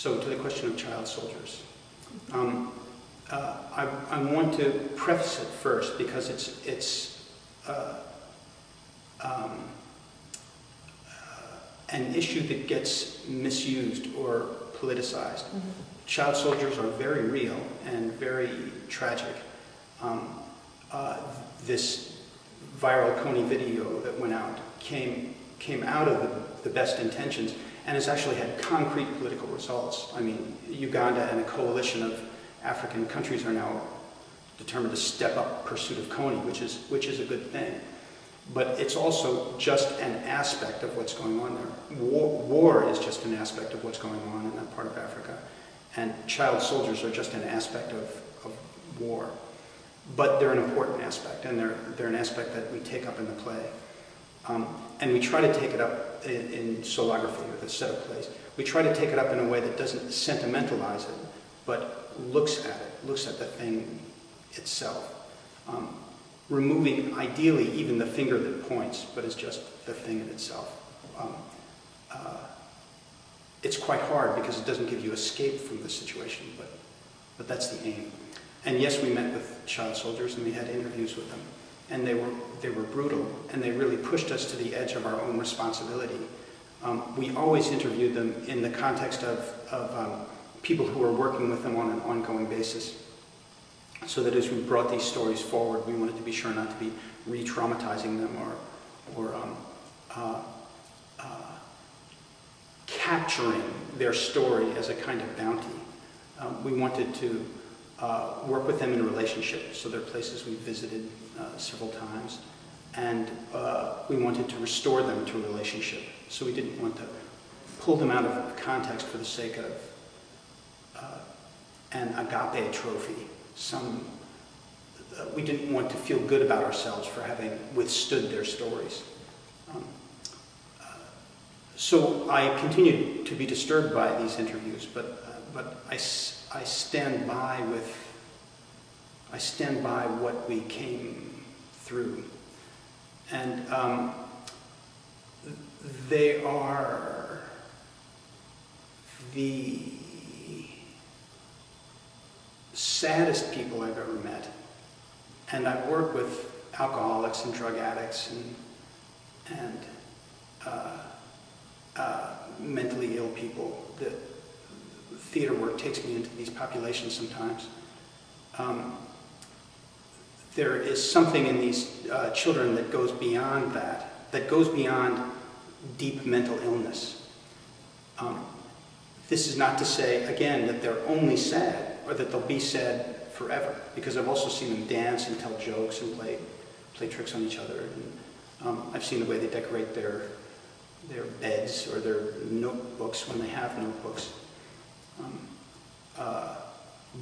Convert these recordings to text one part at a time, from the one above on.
So to the question of child soldiers. I want to preface it first because it's an issue that gets misused or politicized. Mm-hmm. Child soldiers are very real and very tragic. This viral Coney video that went out came out of the best intentions and has actually had concrete political results. I mean, Uganda and a coalition of African countries are now determined to step up pursuit of Coney, which is a good thing. But it's also just an aspect of what's going on there. War is just an aspect of what's going on in that part of Africa. And child soldiers are just an aspect of war. But they're an important aspect, and they're an aspect that we take up in the play. And we try to take it up in solography, or the set of plays. We try to take it up in a way that doesn't sentimentalize it, but looks at the thing itself. Removing, ideally, even the finger that points, but is just the thing in itself. It's quite hard because it doesn't give you escape from the situation, but that's the aim. And yes, we met with child soldiers and we had interviews with them, and they were brutal, and they really pushed us to the edge of our own responsibility. We always interviewed them in the context of people who were working with them on an ongoing basis, so that as we brought these stories forward, we wanted to be sure not to be re-traumatizing them or capturing their story as a kind of bounty. We wanted to work with them in a relationship, so there are places we visited several times, and we wanted to restore them to a relationship. So we didn't want to pull them out of context for the sake of an agape trophy. We didn't want to feel good about ourselves for having withstood their stories. So I continue to be disturbed by these interviews, but I stand by what we came through, and they are the saddest people I've ever met. And I've worked with alcoholics and drug addicts and mentally ill people. The theater work takes me into these populations sometimes. There is something in these children that goes beyond that goes beyond deep mental illness. This is not to say, again, that they're only sad, or that they'll be sad forever, because I've also seen them dance and tell jokes and play tricks on each other. And I've seen the way they decorate their beds or their notebooks when they have notebooks.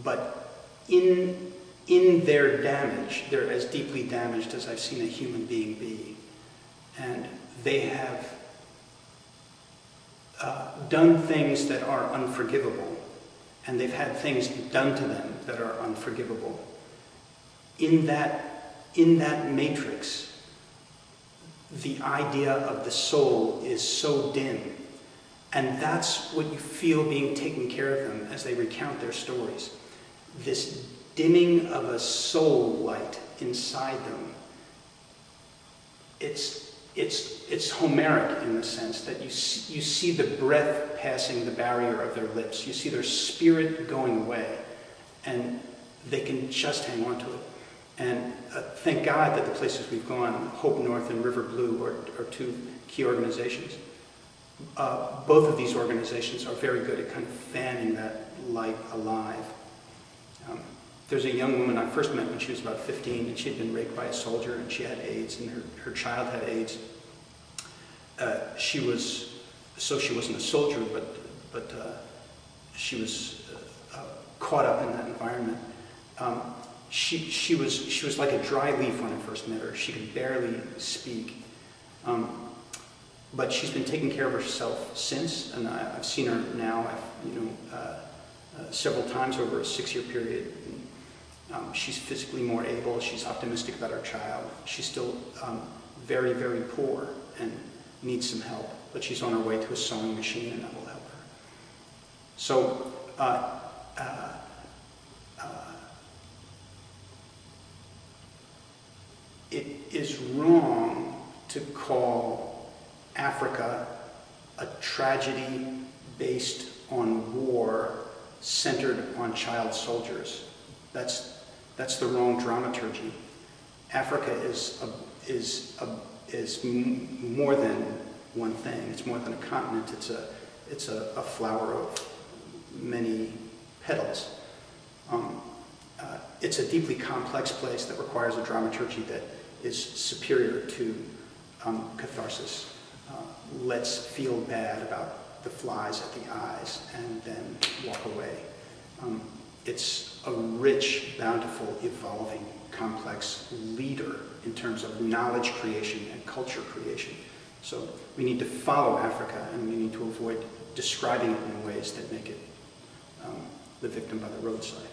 But in their damage, they're as deeply damaged as I've seen a human being be. And they have done things that are unforgivable, and they've had things done to them that are unforgivable. In that matrix, the idea of the soul is so dim, and that's what you feel being taken care of them as they recount their stories. This dimming of a soul light inside them. It's Homeric in the sense that you see the breath passing the barrier of their lips. You see their spirit going away, and they can just hang on to it. And thank God that the places we've gone, Hope North and River Blue, are two key organizations. Both of these organizations are very good at kind of fanning that light alive. There's a young woman I first met when she was about 15, and she had been raped by a soldier, and she had AIDS, and her child had AIDS. She wasn't a soldier, but she was caught up in that environment. She was like a dry leaf when I first met her. She could barely speak. But she's been taking care of herself since, and I've seen her now, several times over a 6-year period. She's physically more able. She's optimistic about her child. She's still very, very poor and needs some help, but she's on her way to a sewing machine, and that will help her. So it is wrong to call Africa a tragedy based on war centered on child soldiers. That's the wrong dramaturgy. Africa is more than one thing. It's more than a continent. It's a flower of many petals. It's a deeply complex place that requires a dramaturgy that is superior to catharsis. Let's feel bad about the flies at the eyes and then walk away. It's a rich, bountiful, evolving, complex leader in terms of knowledge creation and culture creation. So we need to follow Africa, and we need to avoid describing it in ways that make it the victim by the roadside.